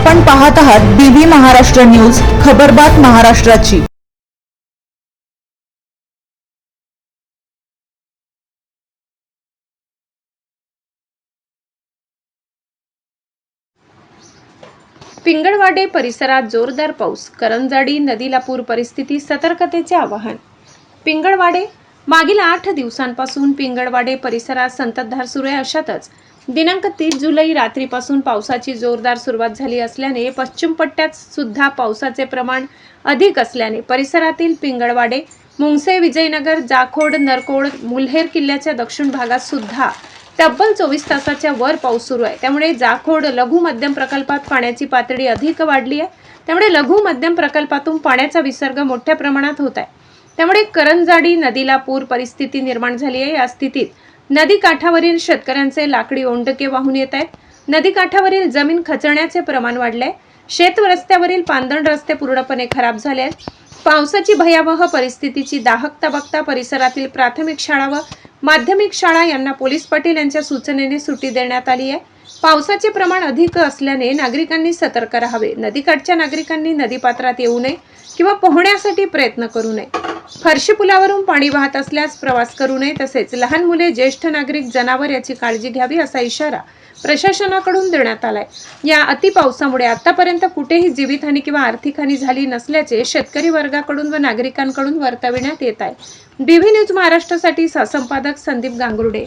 आपण पाहत आहात बीबी महाराष्ट्र न्यूज, खबरबात महाराष्ट्राची। पिंगळवाडे परिसरात जोरदार पाऊस, करंजाडी नदीला पूर परिस्थिती, सतर्कतेचे आवाहन। पिंगळवाडे मागील 8 दिवसांपासून पिंगळवाडे परिसरात संततधार सुरू आहे। अशातच दिनांक 30 जुलै रात्रीपासून पावसाची जोरदार सुरुवात झाली असल्याने पश्चिम पट्ट्यात सुद्धा पावसाचे प्रमाण अधिक असल्याने परिसरातील पिंगळवाडे, मुंगसे, विजयनगर, जाखोड, नरकोड, मुल्हेर किल्ल्याच्या दक्षिण भागात सुद्धा तब्बल 24 तासाच्या वर पाऊस सुरू आहे। त्यामुळे जाखोड लघु मध्यम प्रकल्पात पाण्याची पातळी अधिक वाढली आहे। त्यामुळे लघु मध्यम प्रकल्पातून पाण्याचा विसर्ग मोठ्या प्रमाणात होत आहे। त्यामुळे करंजाडी नदीला पूर परिस्थिती निर्माण झाली आहे। या स्थितीत नदी काठावरील शेतकऱ्यांचे लाकडी ओंडके वाहून येत आहेत। नदी काठावरील जमीन खचण्याचे प्रमाण वाढले आहे। शेत रस्त्यावरील पांदण रस्ते पूर्णपणे खराब झाले आहेत। पावसाची भयावह परिस्थितीची दाहकता बघता परिसरातील प्राथमिक शाळा व माध्यमिक शाळा यांना पोलीस पाटील यांच्या सूचनेने सुट्टी देण्यात आली आहे। पावसाचे प्रमाण अधिक असल्याने नागरिकांनी सतर्क राहावे। नदीकाठच्या नागरिकांनी नदीपात्रात येऊ नये किंवा पोहण्यासाठी प्रयत्न करू नये। फरशी पुलावरून पाणी वाहत असल्यास प्रवास करू नये। तसेच लहान मुले, ज्येष्ठ नागरिक, जनावर याची काळजी घ्यावी असा इशारा प्रशासनाकडून देण्यात आलाय। या अति पावसामुळे आतापर्यंत कुठेही जीवितहानी किंवा आर्थिक हानी झाली नसल्याचे शेतकरी वर्गाकडून व नागरिकांकडून वर्तविण्यात येत आहे। बीबी न्यूज महाराष्ट्रासाठी सहसंपादक संदीप गांगुर्डे।